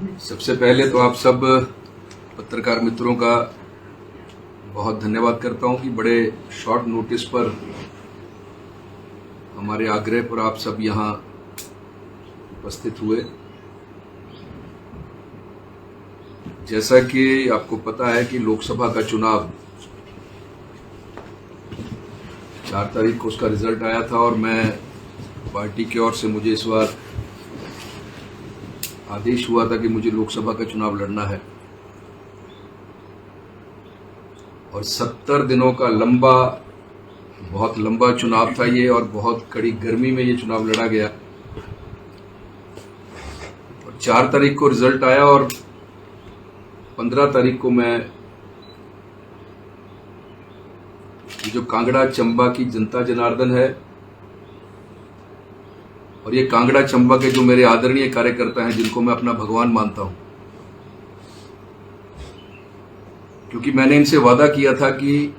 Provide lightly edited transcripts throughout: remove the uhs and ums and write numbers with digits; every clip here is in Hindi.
सबसे पहले तो आप सब पत्रकार मित्रों का बहुत धन्यवाद करता हूं कि बड़े शॉर्ट नोटिस पर हमारे आग्रह पर आप सब यहां उपस्थित हुए। जैसा कि आपको पता है कि लोकसभा का चुनाव 4 तारीख को उसका रिजल्ट आया था और मैं पार्टी की ओर से मुझे इस बार आदेश हुआ था कि मुझे लोकसभा का चुनाव लड़ना है और 70 दिनों का बहुत लंबा चुनाव था ये और बहुत कड़ी गर्मी में ये चुनाव लड़ा गया। और 4 तारीख को रिजल्ट आया और 15 तारीख को मैं जो कांगड़ा चंबा की जनता जनार्दन है और ये कांगड़ा चंबा के जो मेरे आदरणीय कार्यकर्ता हैं जिनको मैं अपना भगवान मानता हूं, क्योंकि मैंने इनसे वादा किया था कि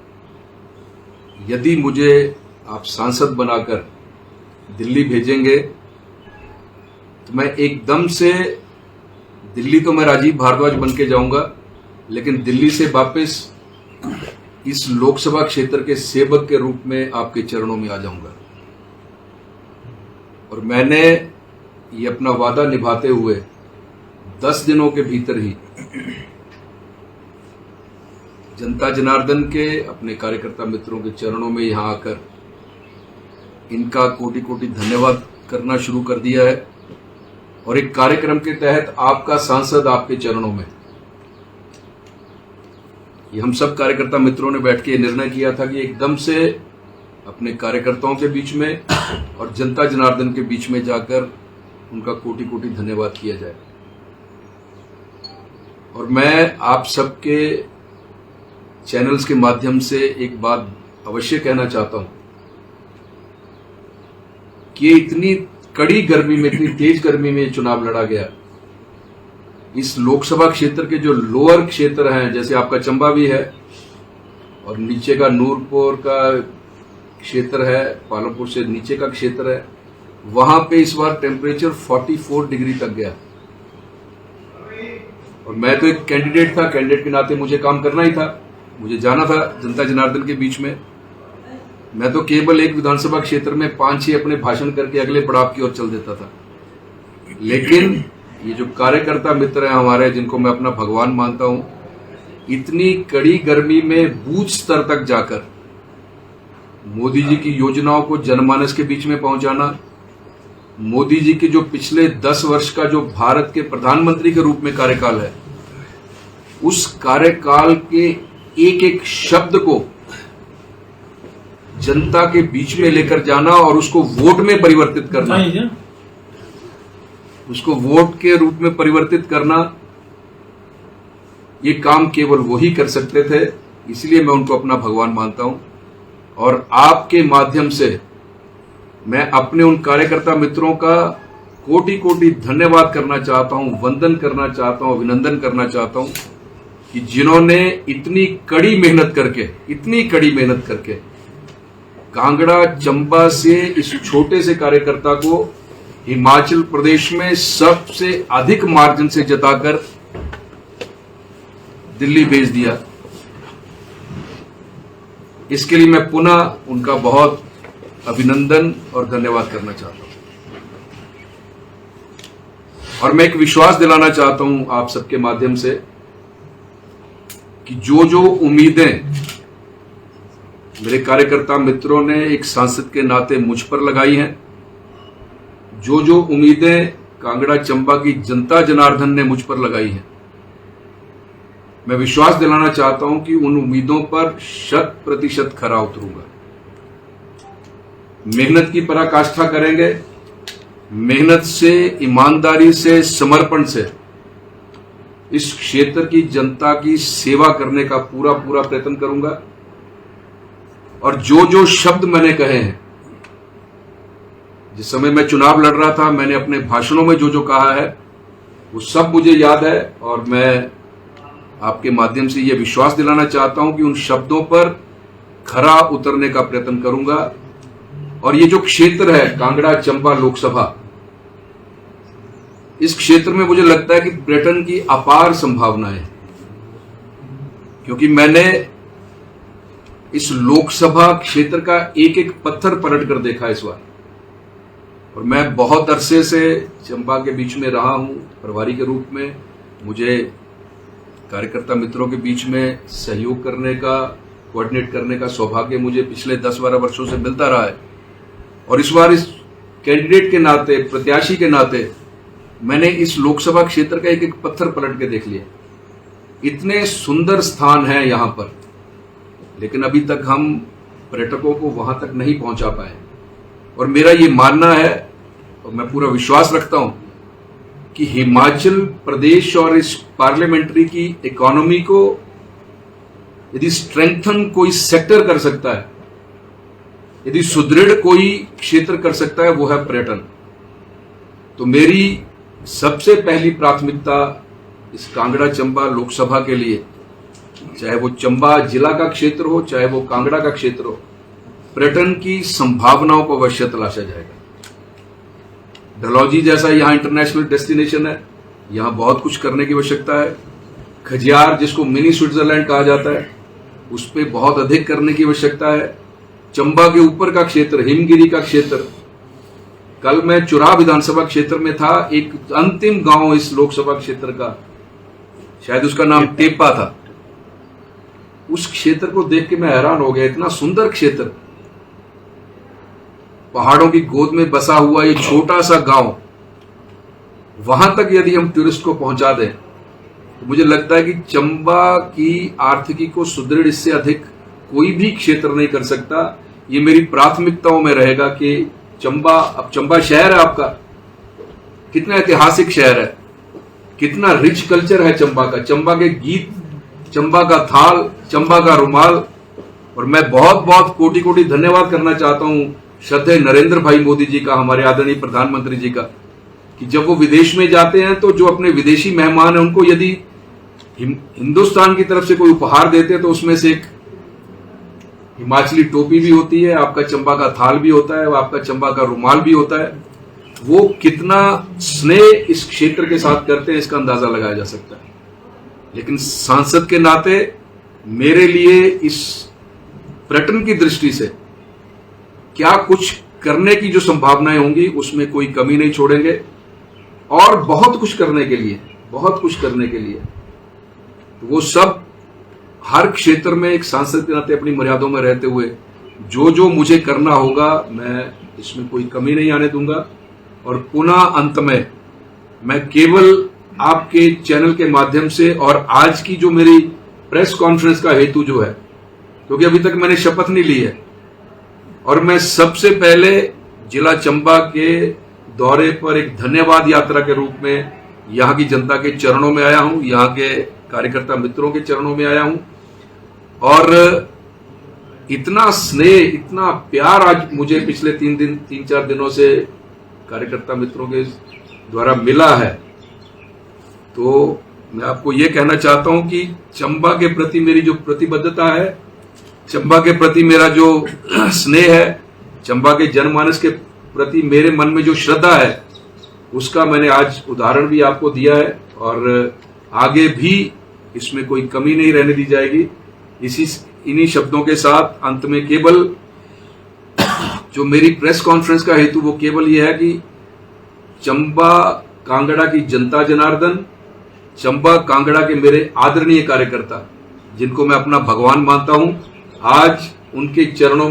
यदि मुझे आप सांसद बनाकर दिल्ली भेजेंगे तो मैं एकदम से दिल्ली तो मैं राजीव भारद्वाज बन के जाऊंगा, लेकिन दिल्ली से वापस इस लोकसभा क्षेत्र के सेवक के रूप में आपके चरणों में आ जाऊंगा। और मैंने ये अपना वादा निभाते हुए 10 दिनों के भीतर ही जनता जनार्दन के अपने कार्यकर्ता मित्रों के चरणों में यहां आकर इनका कोटि कोटि धन्यवाद करना शुरू कर दिया है। और एक कार्यक्रम के तहत आपका सांसद आपके चरणों में, ये हम सब कार्यकर्ता मित्रों ने बैठ के निर्णय किया था कि एकदम से अपने कार्यकर्ताओं के बीच में और जनता जनार्दन के बीच में जाकर उनका कोटि कोटि धन्यवाद किया जाए। और मैं आप सबके चैनल्स के माध्यम से एक बात अवश्य कहना चाहता हूं कि इतनी कड़ी गर्मी में, इतनी तेज गर्मी में चुनाव लड़ा गया। इस लोकसभा क्षेत्र के जो लोअर क्षेत्र हैं, जैसे आपका चंबा भी है और नीचे का नूरपुर का क्षेत्र है, पालमपुर से नीचे का क्षेत्र है, वहां पे इस बार टेम्परेचर 44 डिग्री तक गया। और मैं तो एक कैंडिडेट था, कैंडिडेट के नाते मुझे काम करना ही था, मुझे जाना था जनता जनार्दन के बीच में। मैं तो केवल एक विधानसभा क्षेत्र में 5-6 अपने भाषण करके अगले पड़ाव की ओर चल देता था। लेकिन ये जो कार्यकर्ता मित्र हैं हमारे, जिनको मैं अपना भगवान मानता हूं, इतनी कड़ी गर्मी में बूथ स्तर तक जाकर मोदी जी की योजनाओं को जनमानस के बीच में पहुंचाना, मोदी जी के जो पिछले 10 वर्ष का जो भारत के प्रधानमंत्री के रूप में कार्यकाल है, उस कार्यकाल के एक एक शब्द को जनता के बीच में लेकर जाना और उसको वोट में परिवर्तित करना, उसको वोट के रूप में परिवर्तित करना, ये काम केवल वही कर सकते थे। इसलिए मैं उनको अपना भगवान मानता हूं और आपके माध्यम से मैं अपने उन कार्यकर्ता मित्रों का कोटि कोटि धन्यवाद करना चाहता हूं, वंदन करना चाहता हूं, अभिनंदन करना चाहता हूं कि जिन्होंने इतनी कड़ी मेहनत करके कांगड़ा चंबा से इस छोटे से कार्यकर्ता को हिमाचल प्रदेश में सबसे अधिक मार्जिन से जिताकर दिल्ली भेज दिया। इसके लिए मैं पुनः उनका बहुत अभिनंदन और धन्यवाद करना चाहता हूं। और मैं एक विश्वास दिलाना चाहता हूं आप सबके माध्यम से कि जो उम्मीदें मेरे कार्यकर्ता मित्रों ने एक सांसद के नाते मुझ पर लगाई हैं, जो उम्मीदें कांगड़ा चंबा की जनता जनार्दन ने मुझ पर लगाई हैं, मैं विश्वास दिलाना चाहता हूं कि उन उम्मीदों पर 100% खरा उतरूंगा। मेहनत की पराकाष्ठा करेंगे, मेहनत से, ईमानदारी से, समर्पण से इस क्षेत्र की जनता की सेवा करने का पूरा प्रयत्न करूंगा। और जो शब्द मैंने कहे हैं, जिस समय मैं चुनाव लड़ रहा था, मैंने अपने भाषणों में जो कहा है वो सब मुझे याद है और मैं आपके माध्यम से यह विश्वास दिलाना चाहता हूं कि उन शब्दों पर खरा उतरने का प्रयत्न करूंगा। और ये जो क्षेत्र है कांगड़ा चंबा लोकसभा, इस क्षेत्र में मुझे लगता है कि पर्यटन की अपार संभावनाएं हैं, क्योंकि मैंने इस लोकसभा क्षेत्र का एक एक पत्थर पलट कर देखा इस बार। और मैं बहुत अरसे से चंबा के बीच में रहा हूं प्रभारी के रूप में। मुझे कार्यकर्ता मित्रों के बीच में सहयोग करने का, कोऑर्डिनेट करने का सौभाग्य मुझे पिछले 10-12 वर्षों से मिलता रहा है। और इस बार इस कैंडिडेट के नाते, प्रत्याशी के नाते, मैंने इस लोकसभा क्षेत्र का एक एक पत्थर पलट के देख लिया। इतने सुंदर स्थान हैं यहां पर, लेकिन अभी तक हम पर्यटकों को वहां तक नहीं पहुंचा पाए। और मेरा ये मानना है, और मैं पूरा विश्वास रखता हूं, कि हिमाचल प्रदेश और इस पार्लियामेंट्री की इकोनॉमी को यदि स्ट्रेंथन कोई सेक्टर कर सकता है, यदि सुदृढ़ कोई क्षेत्र कर सकता है, वो है पर्यटन। तो मेरी सबसे पहली प्राथमिकता इस कांगड़ा चंबा लोकसभा के लिए, चाहे वो चंबा जिला का क्षेत्र हो, चाहे वो कांगड़ा का क्षेत्र हो, पर्यटन की संभावनाओं को अवश्य तलाशा जाएगा। डलहौजी जैसा यहां इंटरनेशनल डेस्टिनेशन है, यहां बहुत कुछ करने की आवश्यकता है। खजियार, जिसको मिनी स्विट्जरलैंड कहा जाता है, उस पर बहुत अधिक करने की आवश्यकता है। चंबा के ऊपर का क्षेत्र, हिमगिरी का क्षेत्र, कल मैं चुरा विधानसभा क्षेत्र में था, एक अंतिम गांव इस लोकसभा क्षेत्र का, शायद उसका नाम टेपा था। उस क्षेत्र को देख के मैं हैरान हो गया। इतना सुंदर क्षेत्र, पहाड़ों की गोद में बसा हुआ ये छोटा सा गांव, वहां तक यदि हम टूरिस्ट को पहुंचा दें, तो मुझे लगता है कि चंबा की आर्थिकी को सुदृढ़ इससे अधिक कोई भी क्षेत्र नहीं कर सकता। ये मेरी प्राथमिकताओं में रहेगा कि चंबा, अब चंबा शहर है आपका, कितना ऐतिहासिक शहर है, कितना रिच कल्चर है चंबा का, चंबा के गीत, चंबा का थाल, चंबा का रुमाल। और मैं बहुत बहुत कोटि कोटि धन्यवाद करना चाहता हूं श्रद्धेय नरेंद्र भाई मोदी जी का, हमारे आदरणीय प्रधानमंत्री जी का, कि जब वो विदेश में जाते हैं तो जो अपने विदेशी मेहमान हैं उनको यदि हिंदुस्तान की तरफ से कोई उपहार देते हैं तो उसमें से एक हिमाचली टोपी भी होती है, आपका चंबा का थाल भी होता है, आपका चंबा का रुमाल भी होता है। वो कितना स्नेह इस क्षेत्र के साथ करते हैं, इसका अंदाजा लगाया जा सकता है। लेकिन सांसद के नाते मेरे लिए इस पर्यटन की दृष्टि से क्या कुछ करने की जो संभावनाएं होंगी, उसमें कोई कमी नहीं छोड़ेंगे। और बहुत कुछ करने के लिए, बहुत कुछ करने के लिए, तो वो सब हर क्षेत्र में एक सांसद के नाते अपनी मर्यादाओं में रहते हुए जो जो मुझे करना होगा, मैं इसमें कोई कमी नहीं आने दूंगा। और पुनः अंत में मैं केवल आपके चैनल के माध्यम से, और आज की जो मेरी प्रेस कॉन्फ्रेंस का हेतु जो है, क्योंकि अभी तक मैंने शपथ नहीं ली है, और मैं सबसे पहले जिला चंबा के दौरे पर एक धन्यवाद यात्रा के रूप में यहां की जनता के चरणों में आया हूं, यहां के कार्यकर्ता मित्रों के चरणों में आया हूं। और इतना स्नेह, इतना प्यार आज मुझे पिछले 3-4 दिनों से कार्यकर्ता मित्रों के द्वारा मिला है। तो मैं आपको ये कहना चाहता हूं कि चंबा के प्रति मेरी जो प्रतिबद्धता है, चंबा के प्रति मेरा जो स्नेह है, चंबा के जनमानस के प्रति मेरे मन में जो श्रद्धा है, उसका मैंने आज उदाहरण भी आपको दिया है। और आगे भी इसमें कोई कमी नहीं रहने दी जाएगी। इन्हीं शब्दों के साथ अंत में केवल जो मेरी प्रेस कॉन्फ्रेंस का हेतु, वो केवल ये है कि चंबा कांगड़ा की जनता जनार्दन, चंबा कांगड़ा के मेरे आदरणीय कार्यकर्ता, जिनको मैं अपना भगवान मानता हूं, आज उनके चरणों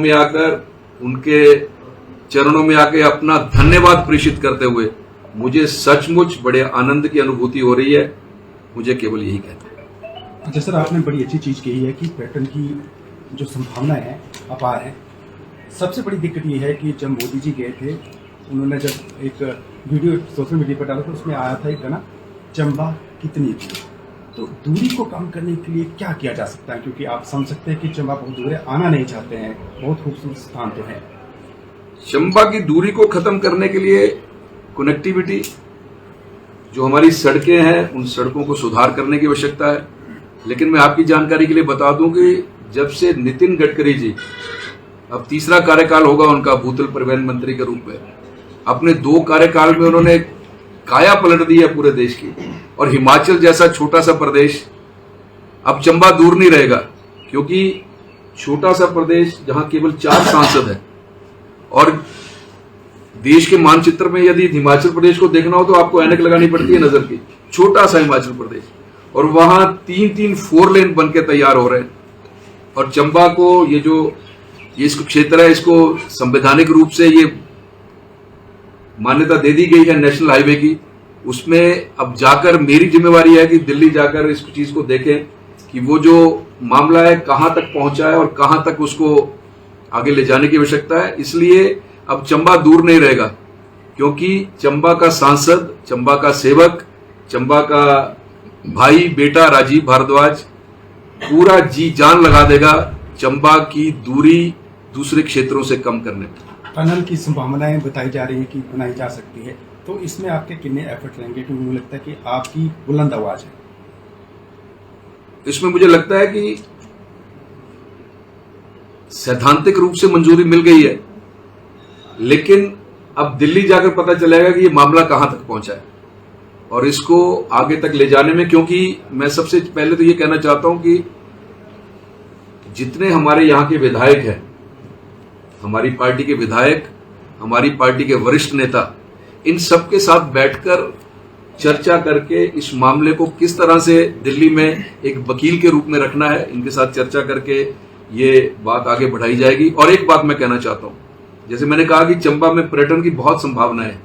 में आके अपना धन्यवाद प्रेषित करते हुए मुझे सचमुच बड़े आनंद की अनुभूति हो रही है। मुझे केवल यही कहना है। अच्छा सर, आपने बड़ी अच्छी चीज़ कही है कि पर्यटन की जो संभावनाएं हैं अपार है। सबसे बड़ी दिक्कत ये है कि जब मोदी जी गए थे, उन्होंने जब एक वीडियो सोशल मीडिया पर डाला था, उसमें आया था एक गाना, चंबा कितनी दूर। तो दूरी को कम करने के लिए क्या किया जा सकता है, क्योंकि आप समझ सकते हैं कि चंबा बहुत दूर है, आना नहीं चाहते हैं, बहुत खूबसूरत स्थान तो है। चंबा की दूरी को खत्म करने के लिए कनेक्टिविटी, जो हमारी सड़कें हैं, उन सड़कों को सुधार करने की आवश्यकता है। लेकिन मैं आपकी जानकारी के लिए बता दूं कि जब से नितिन गडकरी जी, अब तीसरा कार्यकाल होगा उनका भूतल परिवहन मंत्री के रूप में, अपने 2 कार्यकाल में उन्होंने काया पलट दी है पूरे देश की। और हिमाचल जैसा छोटा सा प्रदेश, अब चंबा दूर नहीं रहेगा, क्योंकि छोटा सा प्रदेश जहां केवल 4 सांसद हैं, और देश के मानचित्र में यदि हिमाचल प्रदेश को देखना हो तो आपको ऐनक लगानी पड़ती है नजर की। छोटा सा हिमाचल प्रदेश, और वहां 3-3 4 लेन बन के तैयार हो रहे हैं। और चंबा को ये इसको क्षेत्र है, इसको संवैधानिक रूप से ये मान्यता दे दी गई है नेशनल हाईवे की। उसमें अब जाकर मेरी जिम्मेवारी है कि दिल्ली जाकर इस चीज को देखें कि वो जो मामला है कहां तक पहुंचा है और कहां तक उसको आगे ले जाने की आवश्यकता है। इसलिए अब चंबा दूर नहीं रहेगा, क्योंकि चंबा का सांसद, चंबा का सेवक, चंबा का भाई बेटा राजीव भारद्वाज पूरा जी जान लगा देगा चंबा की दूरी दूसरे क्षेत्रों से कम करने में। टनल की संभावनाएं बताई जा रही है कि बनाई जा सकती है, तो इसमें आपके कितने एफर्ट रहेंगे? क्योंकि मुझे लगता है कि आपकी बुलंद आवाज है इसमें। मुझे लगता है कि सैद्धांतिक रूप से मंजूरी मिल गई है, लेकिन अब दिल्ली जाकर पता चलेगा कि ये मामला कहां तक पहुंचा है और इसको आगे तक ले जाने में। क्योंकि मैं सबसे पहले तो ये कहना चाहता हूं कि जितने हमारे यहां के विधायक हैं, हमारी पार्टी के विधायक, हमारी पार्टी के वरिष्ठ नेता, इन सबके साथ बैठकर चर्चा करके इस मामले को किस तरह से दिल्ली में एक वकील के रूप में रखना है, इनके साथ चर्चा करके ये बात आगे बढ़ाई जाएगी। और एक बात मैं कहना चाहता हूं, जैसे मैंने कहा कि चंबा में पर्यटन की बहुत संभावना है,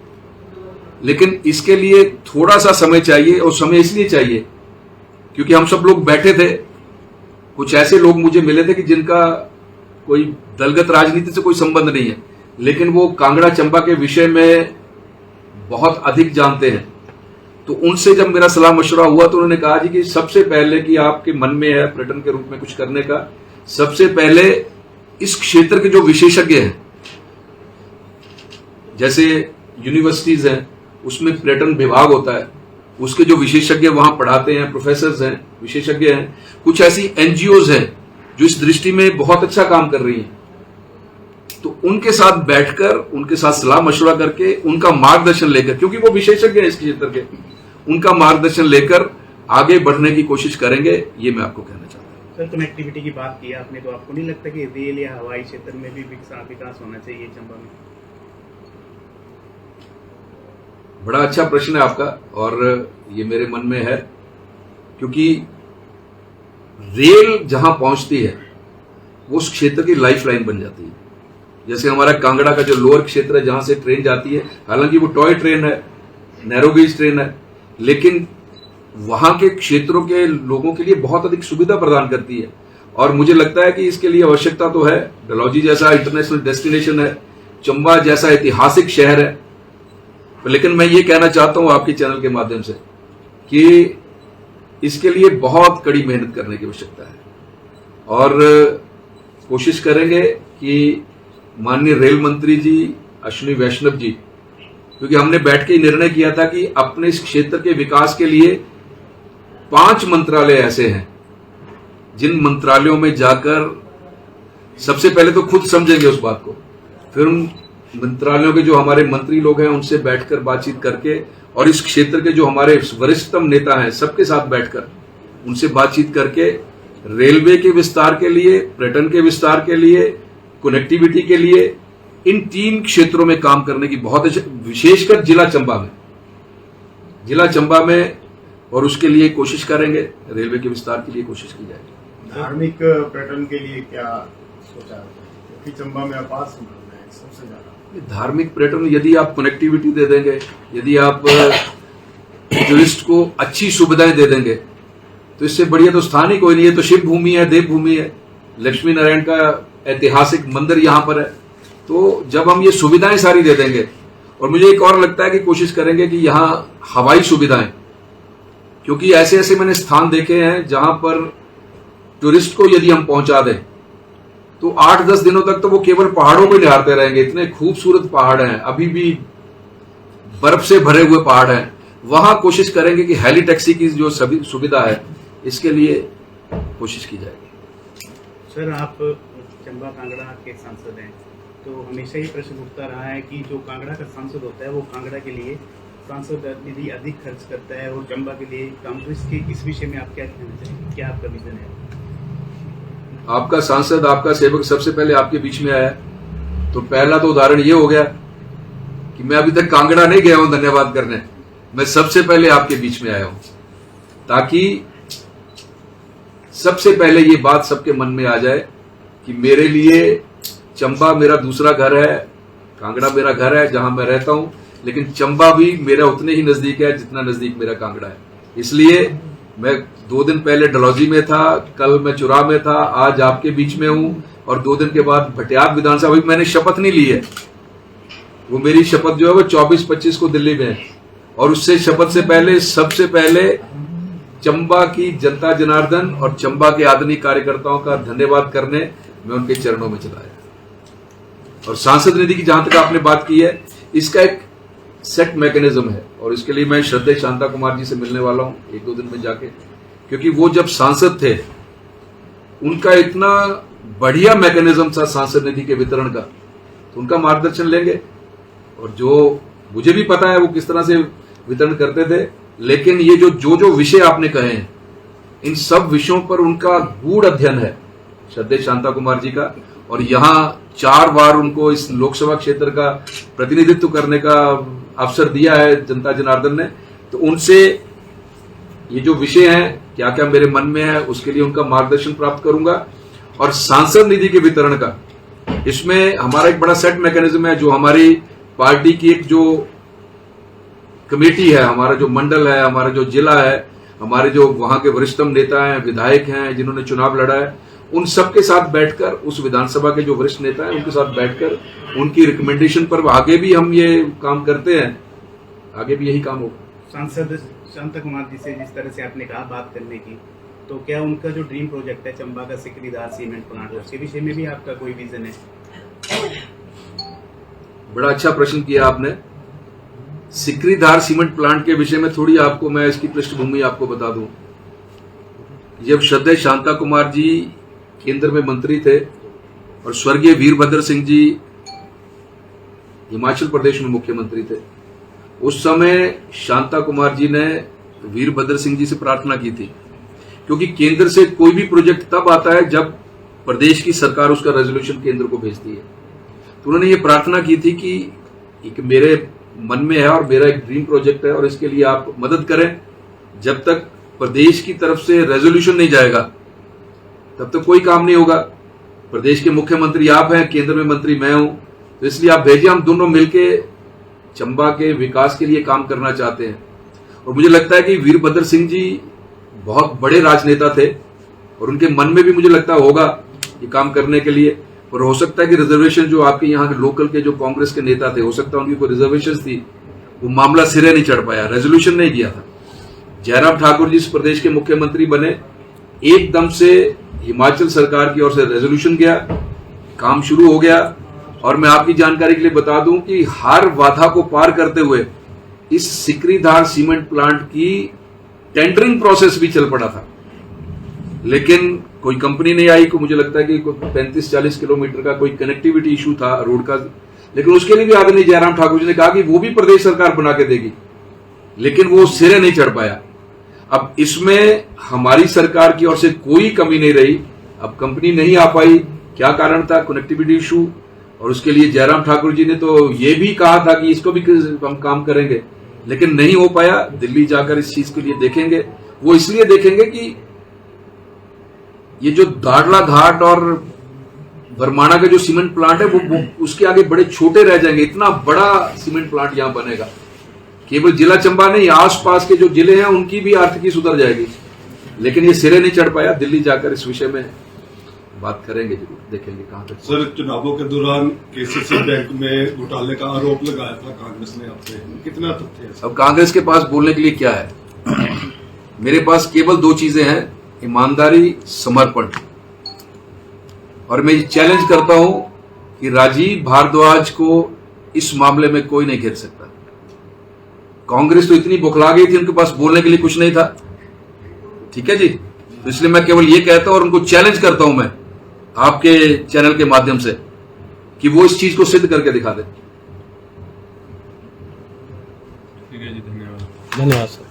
लेकिन इसके लिए थोड़ा सा समय चाहिए। और समय इसलिए चाहिए क्योंकि हम सब लोग बैठे थे, कुछ ऐसे लोग मुझे मिले थे कि जिनका कोई दलगत राजनीति से कोई संबंध नहीं है, लेकिन वो कांगड़ा चंबा के विषय में बहुत अधिक जानते हैं। तो उनसे जब मेरा सलाह मशवरा हुआ तो उन्होंने कहा जी कि सबसे पहले कि आपके मन में है पर्यटन के रूप में कुछ करने का, सबसे पहले इस क्षेत्र के जो विशेषज्ञ हैं, जैसे यूनिवर्सिटीज हैं उसमें पर्यटन विभाग होता है, उसके जो विशेषज्ञ वहां पढ़ाते हैं, प्रोफेसर हैं, विशेषज्ञ हैं, कुछ ऐसी एनजीओज हैं जो इस दृष्टि में बहुत अच्छा काम कर रही हैं, तो उनके साथ बैठकर उनके साथ सलाह मशवरा करके उनका मार्गदर्शन लेकर, क्योंकि वो विशेषज्ञ हैं इस क्षेत्र के, उनका मार्गदर्शन लेकर आगे बढ़ने की कोशिश करेंगे। ये मैं आपको कहना चाहता हूँ। सर, कनेक्टिविटी की बात की आपने, तो आपको नहीं लगता कि रेल या हवाई क्षेत्र में भी विकास होना चाहिए चंबा में? बड़ा अच्छा प्रश्न है आपका, और ये मेरे मन में है, क्योंकि रेल जहां पहुंचती है वो उस क्षेत्र की लाइफलाइन बन जाती है। जैसे हमारा कांगड़ा का जो लोअर क्षेत्र है जहां से ट्रेन जाती है, हालांकि वो टॉय ट्रेन है, नैरो गेज ट्रेन है, लेकिन वहां के क्षेत्रों के लोगों के लिए बहुत अधिक सुविधा प्रदान करती है। और मुझे लगता है कि इसके लिए आवश्यकता तो है। डलहौजी जैसा इंटरनेशनल डेस्टिनेशन है, चंबा जैसा ऐतिहासिक शहर है, लेकिन मैं ये कहना चाहता हूं आपके चैनल के माध्यम से कि इसके लिए बहुत कड़ी मेहनत करने की आवश्यकता है, और कोशिश करेंगे कि माननीय रेल मंत्री जी अश्विनी वैष्णव जी, क्योंकि हमने बैठ के निर्णय किया था कि अपने इस क्षेत्र के विकास के लिए 5 मंत्रालय ऐसे हैं जिन मंत्रालयों में जाकर सबसे पहले तो खुद समझेंगे उस बात को, फिर उन मंत्रालयों के जो हमारे मंत्री लोग हैं उनसे बैठकर बातचीत करके, और इस क्षेत्र के जो हमारे वरिष्ठतम नेता हैं सबके साथ बैठकर उनसे बातचीत करके रेलवे के विस्तार के लिए, पर्यटन के विस्तार के लिए, कनेक्टिविटी के लिए इन 3 क्षेत्रों में काम करने की बहुत, विशेषकर जिला चंबा में, और उसके लिए कोशिश करेंगे, रेलवे के विस्तार के लिए कोशिश की जाएगी। धार्मिक पर्यटन के लिए क्या सोचा है? क्योंकि चंबा में अपार संभावना है सबसे ज्यादा। धार्मिक पर्यटन, यदि आप कनेक्टिविटी दे देंगे, यदि आप टूरिस्ट को अच्छी सुविधाएं दे देंगे, तो इससे बढ़िया तो स्थान ही कोई नहीं है। तो शिव भूमि है, देव भूमि है, लक्ष्मी नारायण का ऐतिहासिक मंदिर यहां पर है। तो जब हम ये सुविधाएं सारी दे देंगे, और मुझे एक और लगता है कि कोशिश करेंगे कि यहां हवाई सुविधाएं, क्योंकि ऐसे ऐसे मैंने स्थान देखे हैं जहां पर टूरिस्ट को यदि हम पहुंचा दें तो 8-10 दिनों तक तो वो केवल पहाड़ों को निहारते रहेंगे। इतने खूबसूरत पहाड़ हैं, अभी भी बर्फ से भरे हुए पहाड़ हैं। वहां कोशिश करेंगे कि हेली टैक्सी की जो सभी सुविधा है इसके लिए कोशिश की जाएगी। सर, आप चंबा कांगड़ा के सांसद हैं, तो हमेशा ही प्रश्न उठता रहा है कि जो कांगड़ा का सांसद होता है वो कांगड़ा के लिए सांसद निधि अधिक खर्च करता है और चंबा के लिए काम, तो इसके इस विषय में आप क्या कहना चाहेंगे, क्या आपका विजन है? आपका सांसद, आपका सेवक सबसे पहले आपके बीच में आया, तो पहला तो उदाहरण ये हो गया कि मैं अभी तक कांगड़ा नहीं गया हूं धन्यवाद करने, मैं सबसे पहले आपके बीच में आया हूं, ताकि सबसे पहले ये बात सबके मन में आ जाए कि मेरे लिए चंबा मेरा दूसरा घर है, कांगड़ा मेरा घर है जहां मैं रहता हूं, लेकिन चंबा भी मेरा उतने ही नजदीक है जितना नजदीक मेरा कांगड़ा है। इसलिए मैं 2 दिन पहले डलहौजी में था, कल मैं चुरा में था, आज आपके बीच में हूं, और 2 दिन के बाद भटियात विधानसभा में मैंने शपथ नहीं ली है। वो मेरी शपथ जो है वो 24-25 को दिल्ली में है, और उससे शपथ से पहले सबसे पहले चंबा की जनता जनार्दन और चंबा के आदरणीय कार्यकर्ताओं का धन्यवाद करने मैं उनके चरणों में चला आया। और सांसद निधि की जहां तक आपने बात की है, इसका एक सेट मैकेनिज्म है, और इसके लिए मैं श्रद्धेय शांता कुमार जी से मिलने वाला हूं 1-2 दिन में जाके, क्योंकि वो जब सांसद थे उनका इतना बढ़िया मैकेनिज्म था सांसद निधि के वितरण का, तो उनका मार्गदर्शन लेंगे। और जो मुझे भी पता है वो किस तरह से वितरण करते थे, लेकिन ये जो विषय आपने कहे हैं, इन सब विषयों पर उनका गूढ़ अध्ययन है श्रद्धेय शांता कुमार जी का, और यहां 4 बार उनको इस लोकसभा क्षेत्र का प्रतिनिधित्व करने का अवसर दिया है जनता जनार्दन ने, तो उनसे ये जो विषय हैं क्या क्या मेरे मन में है उसके लिए उनका मार्गदर्शन प्राप्त करूंगा। और सांसद निधि के वितरण का, इसमें हमारा एक बड़ा सेट मैकेनिज्म है, जो हमारी पार्टी की एक जो कमेटी है, हमारा जो मंडल है, हमारा जो जिला है, हमारे जो वहां के वरिष्ठतम नेता हैं, विधायक हैं जिन्होंने चुनाव लड़ा है, उन सबके साथ बैठकर, उस विधानसभा के जो वरिष्ठ नेता हैं उनके साथ बैठकर उनकी रिकमेंडेशन पर आगे भी हम ये काम करते हैं, आगे भी यही काम होगा। सांसद शांता कुमार जी से जिस तरह से आपने कहा बात करने की, तो क्या उनका जो ड्रीम प्रोजेक्ट है चंबा का सिकरीधार सीमेंट प्लांट, उसके विषय में भी आपका कोई विजन है? बड़ा अच्छा प्रश्न किया आपने। सिकरीधार सीमेंट प्लांट के विषय में थोड़ी आपको मैं इसकी पृष्ठभूमि आपको बता दूं। जब श्रद्धेय शांता कुमार जी केंद्र में मंत्री थे और स्वर्गीय वीरभद्र सिंह जी हिमाचल प्रदेश में मुख्यमंत्री थे, उस समय शांता कुमार जी ने वीरभद्र सिंह जी से प्रार्थना की थी, क्योंकि केंद्र से कोई भी प्रोजेक्ट तब आता है जब प्रदेश की सरकार उसका रेजोल्यूशन केंद्र को भेजती है। तो उन्होंने ये प्रार्थना की थी कि एक मेरे मन में है और मेरा एक ड्रीम प्रोजेक्ट है, और इसके लिए आप मदद करें। जब तक प्रदेश की तरफ से रेजोल्यूशन नहीं जाएगा तब तक कोई काम नहीं होगा। प्रदेश के मुख्यमंत्री आप हैं, केंद्र में मंत्री मैं हूं, तो इसलिए आप भेजिए, हम दोनों मिलके चंबा के विकास के लिए काम करना चाहते हैं। और मुझे लगता है कि वीरभद्र सिंह जी बहुत बड़े राजनेता थे, और उनके मन में भी मुझे लगता होगा ये काम करने के लिए। और हो सकता है कि रिजर्वेशन जो आपके यहाँ के लोकल के जो कांग्रेस के नेता थे, हो सकता है उनकी कोई रिजर्वेशन थी, वो मामला सिरे नहीं चढ़ पाया, रेजोल्यूशन नहीं किया था। जयराम ठाकुर जी इस प्रदेश के मुख्यमंत्री बने, एकदम से हिमाचल सरकार की ओर से रेजोल्यूशन गया, काम शुरू हो गया। और मैं आपकी जानकारी के लिए बता दूं कि हर बाधा को पार करते हुए इस सिकरीधार सीमेंट प्लांट की टेंडरिंग प्रोसेस भी चल पड़ा था, लेकिन कोई कंपनी नहीं आई। को मुझे लगता है कि 35-40 किलोमीटर का कोई कनेक्टिविटी इशू था रोड का, लेकिन उसके लिए भी आदरणीय जयराम ठाकुर जी ने कहा कि वो भी प्रदेश सरकार बना के देगी, लेकिन वो सिरे नहीं चढ़ पाया। अब इसमें हमारी सरकार की ओर से कोई कमी नहीं रही। अब कंपनी नहीं आ पाई, क्या कारण था? Connectivity issue. और उसके लिए जयराम ठाकुर जी ने तो ये भी कहा था कि इसको भी हम काम करेंगे, लेकिन नहीं हो पाया। दिल्ली जाकर इस चीज के लिए देखेंगे। वो इसलिए देखेंगे कि ये जो दाड़ला घाट और बरमाणा का जो सीमेंट प्लांट है वो उसके आगे बड़े छोटे रह जाएंगे। इतना बड़ा सीमेंट प्लांट यहां बनेगा, केवल जिला चंबा नहीं, आसपास के जो जिले हैं उनकी भी आर्थिकी सुधर जाएगी, लेकिन ये सिरे नहीं चढ़ पाया। दिल्ली जाकर इस विषय में बात करेंगे, जरूर देखेंगे कहां तक। सर, चुनावों के दौरान केसीसी बैंक में घोटाले का आरोप लगाया था कांग्रेस ने आपसे, कितना तथ्य है? अब कांग्रेस के पास बोलने के लिए क्या है? मेरे पास केवल 2 चीजें हैं, ईमानदारी, समर्पण। और मैं ये चैलेंज करता हूं कि राजीव भारद्वाज को इस मामले में कोई नहीं घेर सकता। कांग्रेस तो इतनी बौखला गई थी, उनके पास बोलने के लिए कुछ नहीं था। ठीक है जी, तो इसलिए मैं केवल ये कहता हूं और उनको चैलेंज करता हूं मैं आपके चैनल के माध्यम से कि वो इस चीज को सिद्ध करके दिखा दे। ठीक है जी। धन्यवाद सर।